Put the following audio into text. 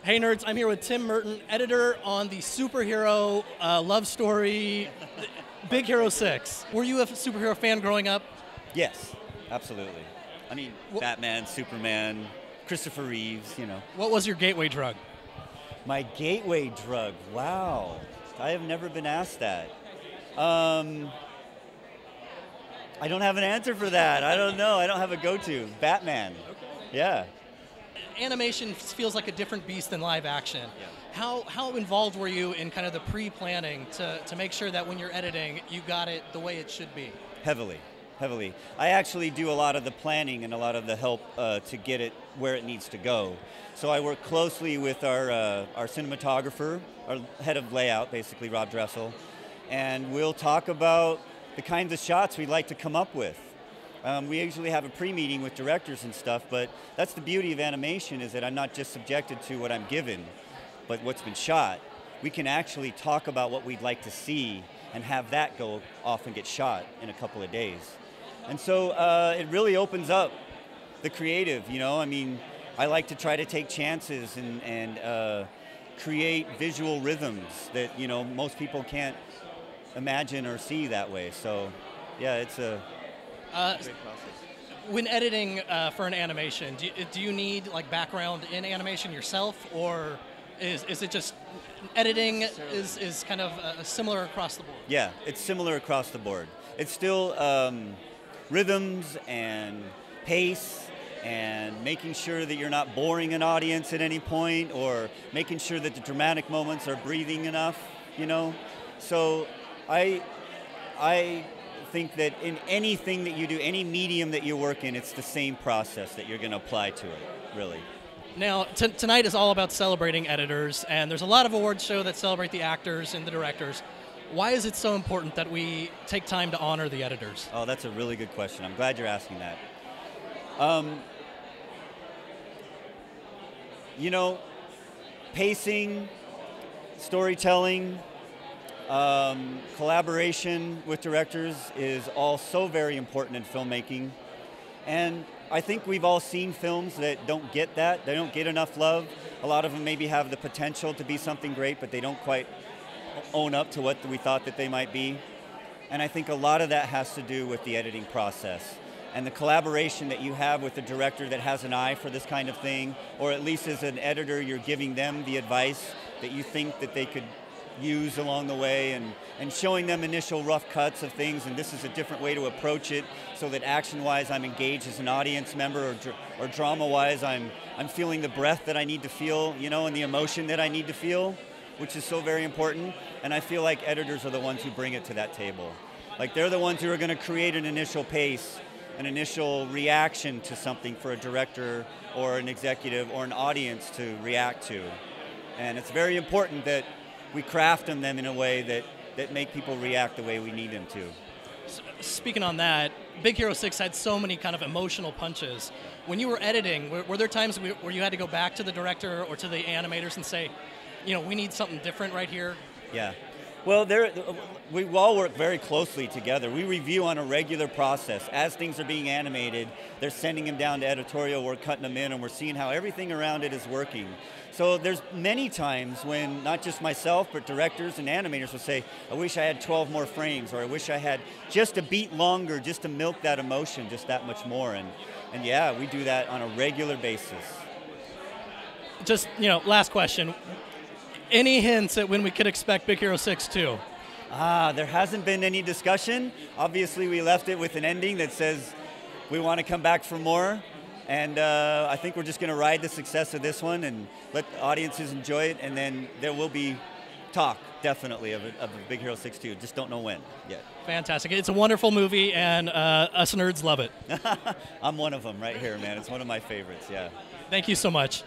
Hey nerds, I'm here with Tim Merten, editor on the superhero love story, Big Hero 6. Were you a superhero fan growing up? Yes, absolutely. I mean, Batman, Superman, Christopher Reeves, you know. What was your gateway drug? My gateway drug, wow. I have never been asked that. I don't have an answer for that. I don't know. I don't have a go-to. Batman. Yeah. Animation feels like a different beast than live action. Yeah. How involved were you in kind of the pre-planning to make sure that when you're editing, you got it the way it should be? Heavily. I actually do a lot of the planning and a lot of the help to get it where it needs to go. So I work closely with our cinematographer, our head of layout, basically, Rob Dressel, and we'll talk about the kinds of shots we'd like to come up with. We usually have a pre-meeting with directors and stuff, but that's the beauty of animation, is that I'm not just subjected to what I'm given, but what's been shot. We can actually talk about what we'd like to see and have that go off and get shot in a couple of days. And so it really opens up the creative, you know? I mean, I like to try to take chances and create visual rhythms that, you know, most people can't imagine or see that way. So, yeah, it's a great process. When editing for an animation, do you need like background in animation yourself, or is it just editing is kind of similar across the board? Yeah, it's similar across the board. It's still rhythms and pace and making sure that you're not boring an audience at any point, or making sure that the dramatic moments are breathing enough, you know? So I think that in anything that you do, any medium that you work in, it's the same process that you're going to apply to it, really. Now, tonight is all about celebrating editors, and there's a lot of awards show that celebrate the actors and the directors. Why is it so important that we take time to honor the editors? Oh, that's a really good question. I'm glad you're asking that. You know, pacing, storytelling, collaboration with directors is all so very important in filmmaking. And I think we've all seen films that don't get that. They don't get enough love. A lot of them maybe have the potential to be something great, but they don't quite own up to what we thought that they might be. And I think a lot of that has to do with the editing process and the collaboration that you have with a director that has an eye for this kind of thing, or at least as an editor, you're giving them the advice that you think that they could use along the way, and showing them initial rough cuts of things, and this is a different way to approach it, so that action-wise I'm engaged as an audience member, or drama-wise I'm feeling the breath that I need to feel, you know, and the emotion that I need to feel, which is so very important. And I feel like editors are the ones who bring it to that table. Like, they're the ones who are going to create an initial pace, an initial reaction to something for a director or an executive or an audience to react to. And it's very important that we craft them in a way that make people react the way we need them to. Speaking on that, Big Hero 6 had so many kind of emotional punches. When you were editing, were there times where you had to go back to the director or to the animators and say, you know, we need something different right here? Yeah. Well, we all work very closely together. We review on a regular process. As things are being animated, they're sending them down to editorial, we're cutting them in, and we're seeing how everything around it is working. So there's many times when not just myself, but directors and animators will say, I wish I had 12 more frames, or I wish I had just a beat longer, just to milk that emotion just that much more. And yeah, we do that on a regular basis. Just, you know, last question. Any hints at when we could expect Big Hero 6 2? There hasn't been any discussion. Obviously, we left it with an ending that says we want to come back for more. And I think we're just going to ride the success of this one and let the audiences enjoy it. And then there will be talk, definitely, of a Big Hero 6 2. Just don't know when yet. Fantastic. It's a wonderful movie, and us nerds love it. I'm one of them right here, man. It's one of my favorites, yeah. Thank you so much.